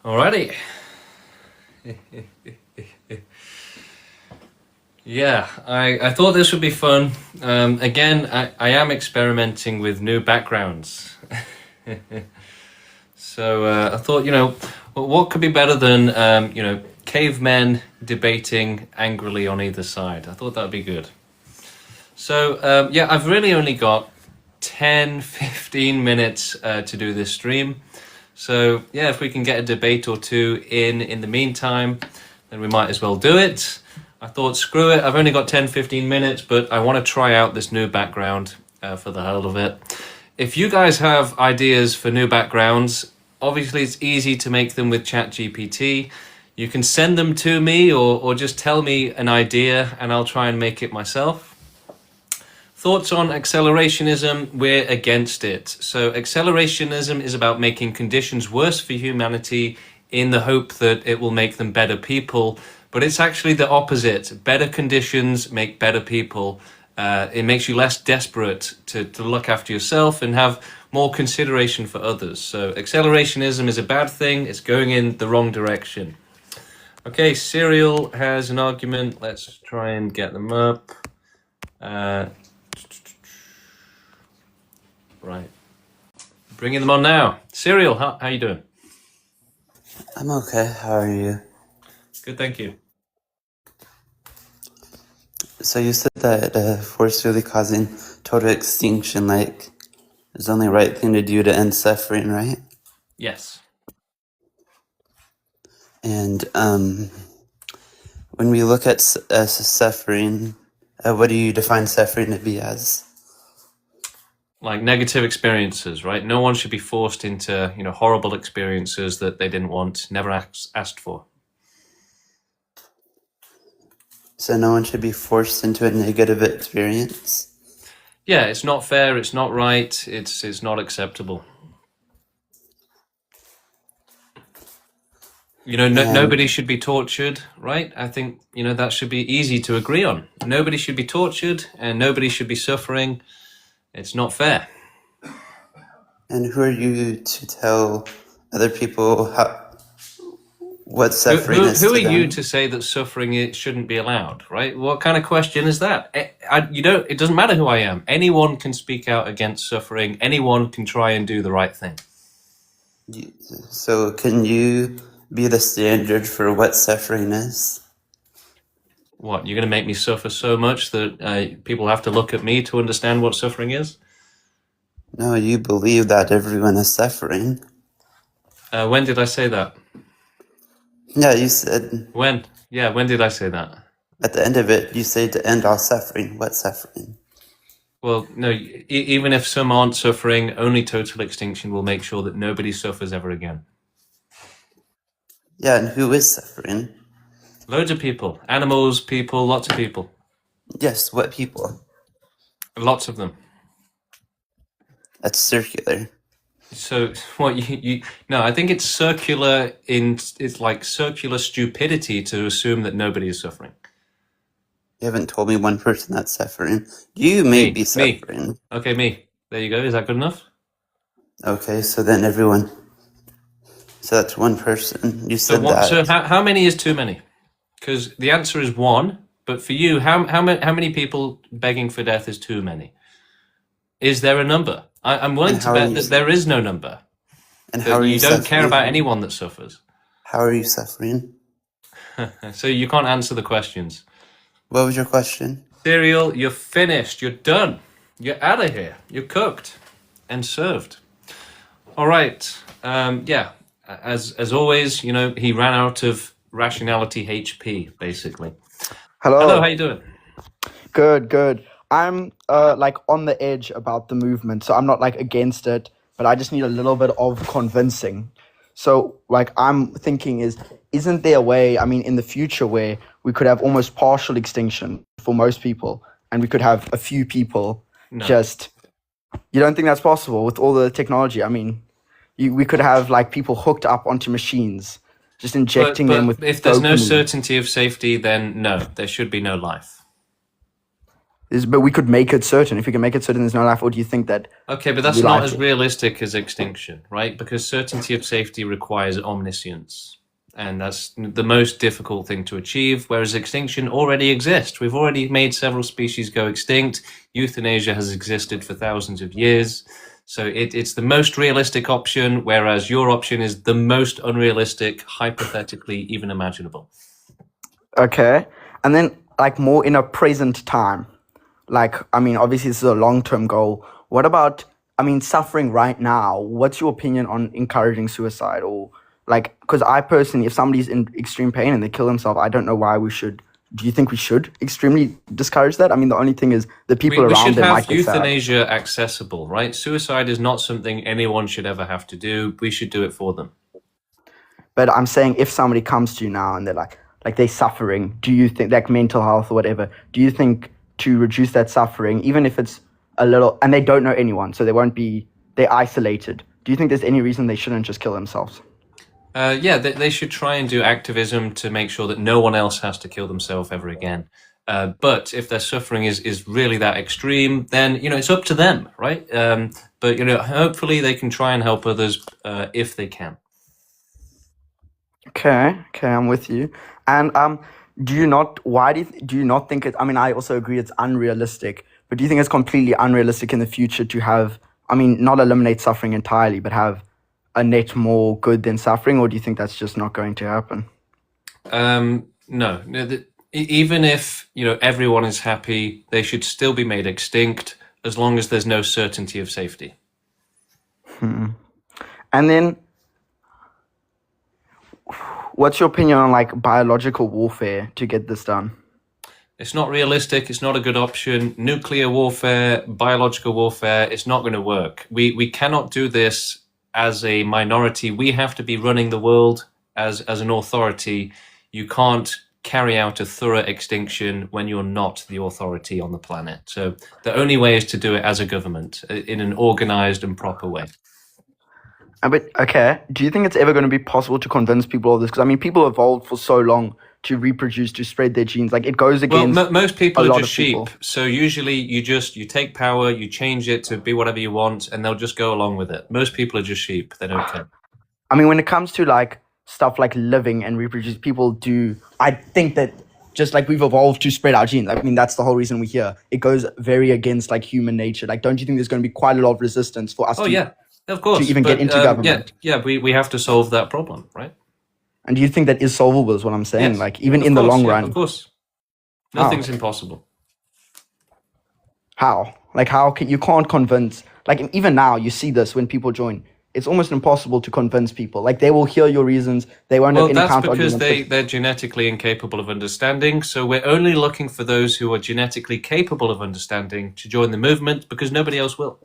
Alrighty. Yeah, I thought this would be fun. Again, I am experimenting with new backgrounds. So I thought, what could be better than, cavemen debating angrily on either side? I thought that would be good. So, yeah, I've really only got 10, 15 minutes to do this stream. So, yeah, if we can get a debate or two in the meantime, then we might as well do it. I thought, screw it, I've only got 10, 15 minutes, but I want to try out this new background for the hell of it. If you guys have ideas for new backgrounds, obviously it's easy to make them with ChatGPT. You can send them to me or just tell me an idea and I'll try and make it myself. Thoughts on accelerationism? We're against it. So accelerationism is about making conditions worse for humanity in the hope that it will make them better people. But it's actually the opposite. Better conditions make better people. It makes you less desperate to look after yourself and have more consideration for others. So accelerationism is a bad thing. It's going in the wrong direction. Okay, Serial has an argument. Let's try and get them up. Right. Bringing them on now. Serial, how you doing? I'm okay. How are you? Good, thank you. So you said that forcefully causing total extinction, is the only right thing to do to end suffering, right? Yes. And when we look at suffering, what do you define suffering to be as? Like negative experiences, right? No one should be forced into, horrible experiences that they didn't want, never asked for. So no one should be forced into a negative experience? Yeah, it's not fair, it's not right, it's not acceptable. Nobody should be tortured, right? I think, that should be easy to agree on. Nobody should be tortured and nobody should be suffering. It's not fair. And who are you to tell other people what suffering is to them? Who are you to say that suffering shouldn't be allowed, right? What kind of question is that? It doesn't matter who I am. Anyone can speak out against suffering. Anyone can try and do the right thing. So can you be the standard for what suffering is? What, you're going to make me suffer so much that people have to look at me to understand what suffering is? No, you believe that everyone is suffering. When did I say that? Yeah, you said... When? Yeah, when did I say that? At the end of it, you say to end all suffering. What suffering? Well, no, even if some aren't suffering, only total extinction will make sure that nobody suffers ever again. Yeah, and who is suffering? Loads of people. Animals, people, lots of people. Yes, what people? Lots of them. That's circular. So what no, I think it's circular it's like circular stupidity to assume that nobody is suffering. You haven't told me one person that's suffering. You may be suffering. Me. Okay, me. There you go. Is that good enough? Okay, so then everyone. So that's one person. You said that. So how many is too many? Because the answer is one, but for you, how many people begging for death is too many? Is there a number? I'm willing to bet that there is no number. And how are you don't care about anyone that suffers. How are you suffering? So you can't answer the questions. What was your question? Serial, you're finished. You're done. You're out of here. You're cooked and served. All right. Yeah. As always, he ran out of rationality HP, basically. Hello, how you doing? Good. I'm on the edge about the movement, so I'm not against it, but I just need a little bit of convincing. So I'm thinking isn't there a way, in the future where we could have almost partial extinction for most people and we could have a few people you don't think that's possible with all the technology? We could have people hooked up onto machines, just injecting them with if there's no dopamine. certainty of safety, then no, there should be no life. But we could make it certain. If we can make it certain there's no life, or do you think that Okay, but that's we not like as it? realistic as extinction, right? Because certainty of safety requires omniscience. And that's the most difficult thing to achieve, whereas extinction already exists. We've already made several species go extinct. Euthanasia has existed for thousands of years. So it's the most realistic option, whereas your option is the most unrealistic, hypothetically even imaginable. Okay. And then, like, more in a present time. Like, I mean, obviously, this is a long term goal. What about, I mean, suffering right now? What's your opinion on encouraging suicide? Or, like, because I personally, if somebody's in extreme pain and they kill themselves, I don't know why we should. Do you think we should extremely discourage that? I mean, the only thing is the people We around should them might have get sad. euthanasia accessible, right? Suicide is not something anyone should ever have to do. We should do it for them. But I'm saying if somebody comes to you now and they're like they're suffering, do you think, like mental health or whatever, do you think to reduce that suffering, even if it's a little, and they don't know anyone, so they won't be, they're isolated, do you think there's any reason they shouldn't just kill themselves? Yeah, they should try and do activism to make sure that no one else has to kill themselves ever again. But if their suffering is really that extreme, then it's up to them, right? But hopefully they can try and help others if they can. Okay, I'm with you. And do you not? Why do you not think it? I mean, I also agree it's unrealistic. But do you think it's completely unrealistic in the future to have? I mean, not eliminate suffering entirely, but have a net more good than suffering, or do you think that's just not going to happen? No, even if everyone is happy, they should still be made extinct as long as there's no certainty of safety. And then, what's your opinion on like biological warfare to get this done? It's not realistic. It's not a good option. Nuclear warfare, biological warfare, it's not going to work. We cannot do this as a minority. We have to be running the world as an authority. You can't carry out a thorough extinction when you're not the authority on the planet. So the only way is to do it as a government in an organized and proper way. But okay, do you think it's ever going to be possible to convince people of this? Because I mean, people evolved for so long to reproduce, to spread their genes. Like it goes Well, against most a people are lot just of sheep. people. So usually you take power, you change it to be whatever you want, and they'll just go along with it. Most people are just sheep. They don't care. I mean, when it comes to like stuff like living and reproduce, people do. I think that just like we've evolved to spread our genes. I mean, that's the whole reason we're here. It goes very against like human nature. Like, don't you think there's going to be quite a lot of resistance for us Oh yeah, of to course. even get But into government? we have to solve that problem, right? And do you think that is solvable? Is what I'm saying. Yes, Like even of in the course. long Yeah, run, of course. how? Nothing's impossible. How? Like how can you can't convince? Like even now, you see this when people join. It's almost impossible to convince people. Like they will hear your reasons. They won't Well, have any that's counter because arguments. they're genetically incapable of understanding. So we're only looking for those who are genetically capable of understanding to join the movement because nobody else will.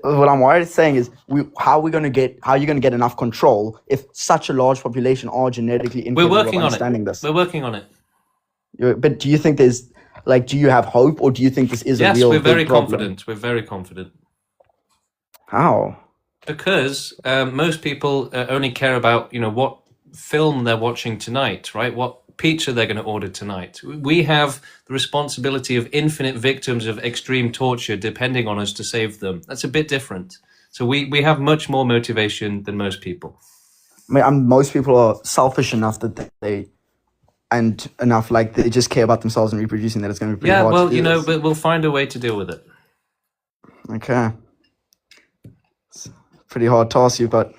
What I'm worried saying is, how are you going to get enough control if such a large population are genetically We're incapable of working on it. understanding this? We're working on it. But do you think there's like, do you have hope, or do you think this is a Yes, real we're very big problem? confident. We're very confident. How? Because most people only care about what film they're watching tonight, right? What pizza they're going to order tonight. We have the responsibility of infinite victims of extreme torture depending on us to save them. That's a bit different. So we have much more motivation than most people. I mean, most people are selfish enough that like they just care about themselves and reproducing, that it's going to be pretty Yeah, hard well, to do this. but we'll find a way to deal with it. Okay. It's a pretty hard task you've got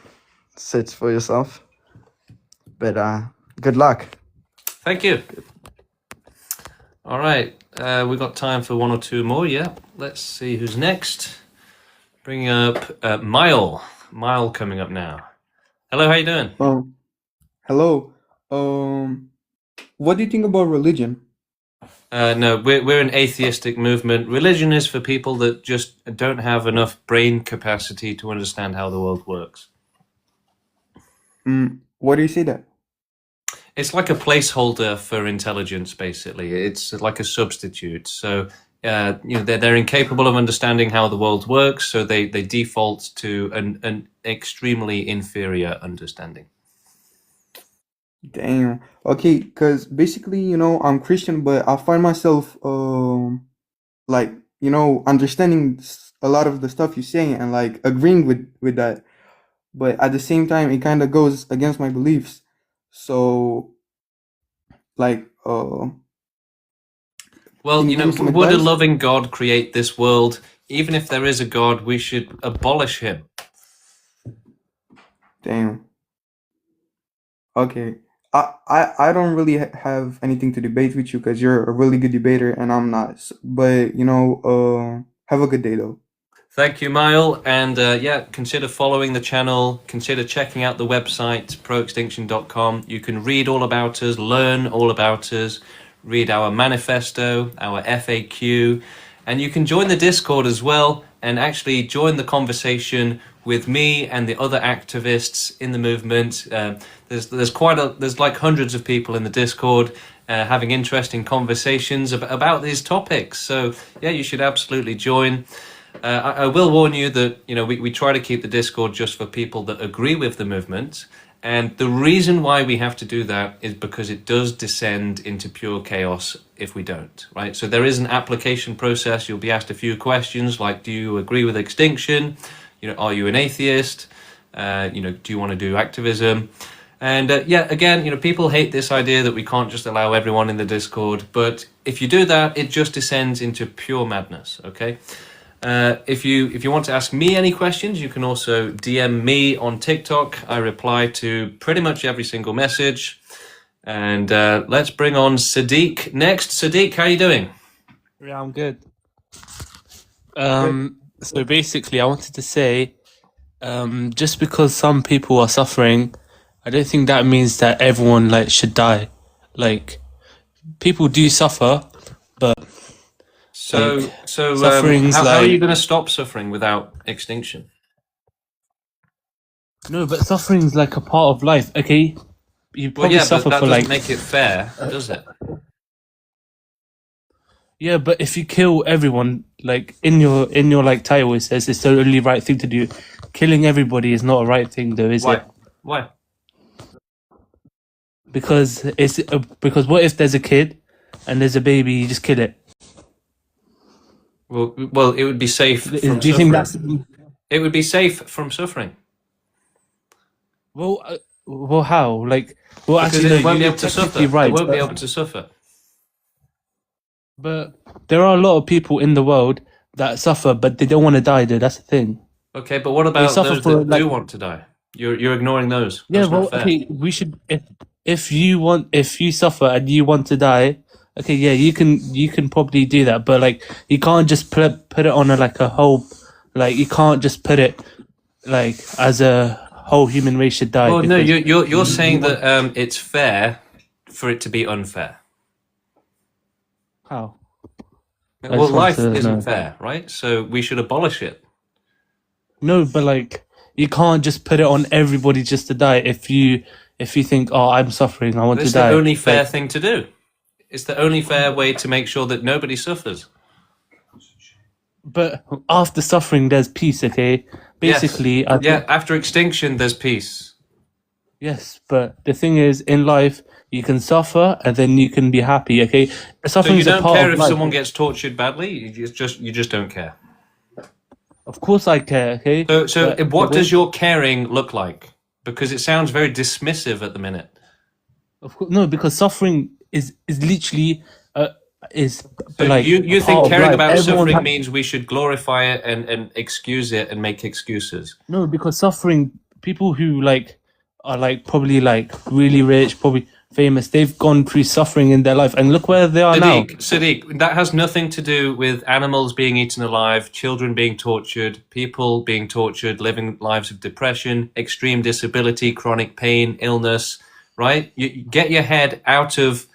set for yourself. But good luck. Thank you. All right, we've got time for one or two more. Yeah, let's see who's next. Bring up Mile. Mile coming up now. Hello, how you doing? Hello. What do you think about religion? No, we're an atheistic movement. Religion is for people that just don't have enough brain capacity to understand how the world works. Why do you say that? It's like a placeholder for intelligence, basically. It's like a substitute. So, they're incapable of understanding how the world works, so they default to an extremely inferior understanding. Damn. Okay, because basically, I'm Christian, but I find myself like, understanding a lot of the stuff you're saying and like agreeing with that. But at the same time, it kind of goes against my beliefs. So, like, Well, can you give me some would a advice? loving God create this world? Even if there is a God, we should abolish him. Damn. Okay. I don't really have anything to debate with you because you're a really good debater and I'm not. But, have a good day though. Thank you, Mile. And yeah, consider following the channel. Consider checking out the website, proextinction.com. You can read all about us, learn all about us, read our manifesto, our FAQ, and you can join the Discord as well and actually join the conversation with me and the other activists in the movement. There's like hundreds of people in the Discord having interesting conversations about these topics. So yeah, you should absolutely join. I will warn you that we try to keep the Discord just for people that agree with the movement, and the reason why we have to do that is because it does descend into pure chaos if we don't, right? So there is an application process. You'll be asked a few questions like, do you agree with extinction? Are you an atheist? Do you want to do activism? And yeah, again, people hate this idea that we can't just allow everyone in the Discord, but if you do that, it just descends into pure madness, okay? If you want to ask me any questions, you can also DM me on TikTok. I reply to pretty much every single message. And let's bring on Sadiq next. Sadiq, how you doing? Yeah, I'm good. So basically, I wanted to say, just because some people are suffering, I don't think that means that everyone should die. Like, people do suffer, but So suffering's how are you going to stop suffering without extinction? no, but suffering's like a part of life. Okay, you Well, probably yeah, but suffer that for doesn't make it fair, does it? yeah, but if you kill everyone, in your title it says it's the only right thing to do. Killing everybody is not a right thing, though, is Why? it? Why? Because because what if there's a kid and there's a baby, you just kill it? Well, it would be safe from suffering. Do you think that's It would be safe from suffering. well? How? Because actually, it won't be you're able to suffer. technically right, It won't be able to suffer. but there are a lot of people in the world that suffer, but they don't want to die. Though that's the thing. Okay, but what about suffer those for, that do want to die? You're ignoring those. Yeah, That's well, not fair. okay, we should if you suffer and you want to die, okay, yeah, you can probably do that, but you can't just put it on a whole, you can't just put it as a whole human race should die. Well, no, because you're saying that it's fair for it to be unfair. how? I Well, just want life to isn't know. fair, right? So we should abolish it. No, but you can't just put it on everybody just to die if you think, oh, I'm suffering, I want It's to die. the only fair thing to do. It's the only fair way to make sure that nobody suffers. But after suffering, there's peace. Okay, basically, Yes. After extinction, there's peace. Yes, but the thing is, in life, you can suffer and then you can be happy. Okay, So suffering you is a don't part care of if life. someone gets tortured badly. You just don't care. Of course, I care. Okay. So But what does your caring look like? Because it sounds very dismissive at the minute. Of course, no, because suffering is literally is So you a think part of caring life. about Everyone suffering ha- means we should glorify it and excuse it and make excuses? No, because suffering, people who are probably really rich, probably famous, they've gone through suffering in their life, and look where they are now. Sadiq, that has nothing to do with animals being eaten alive, children being tortured, people being tortured, living lives of depression, extreme disability, chronic pain, illness, right? You get your head out of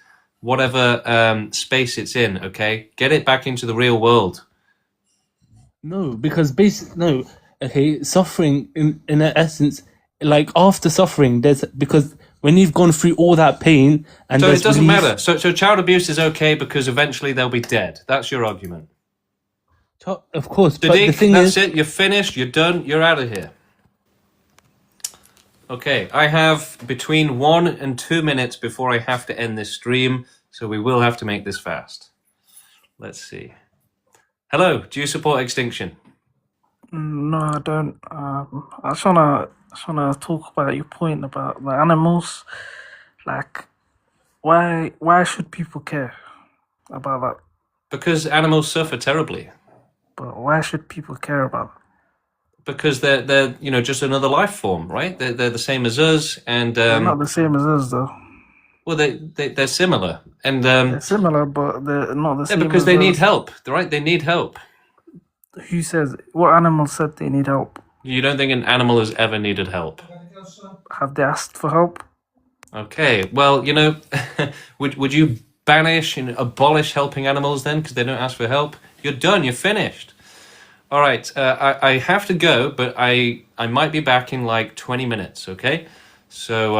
whatever space it's in, okay? Get it back into the real world. No, because no. Okay, suffering in essence, after suffering, because when you've gone through all that pain and So there's it doesn't relief- matter. So child abuse is okay because eventually they'll be dead. That's your argument. Of course, but the Sadiq, thing that's is, it. You're finished. You're done. You're out of here. Okay, I have between 1 and 2 minutes before I have to end this stream, so we will have to make this fast. Let's see. Hello, do you support extinction? No, I don't. I just wanna talk about your point about the animals. Like, why should people care about that? Because animals suffer terribly. But why should people care about that? Because they're just another life form, right? They're the same as us, and They're not the same as us, though. well, they're similar, and They're similar, but they're not the yeah, same. because as they need us. help, right? They need help. Who says? What animal said they need help? You don't think an animal has ever needed help? Have they asked for help? Okay, well, would you banish and abolish helping animals then because they don't ask for help? You're done. You're finished. All right, I have to go, but I might be back in like 20 minutes. Okay, so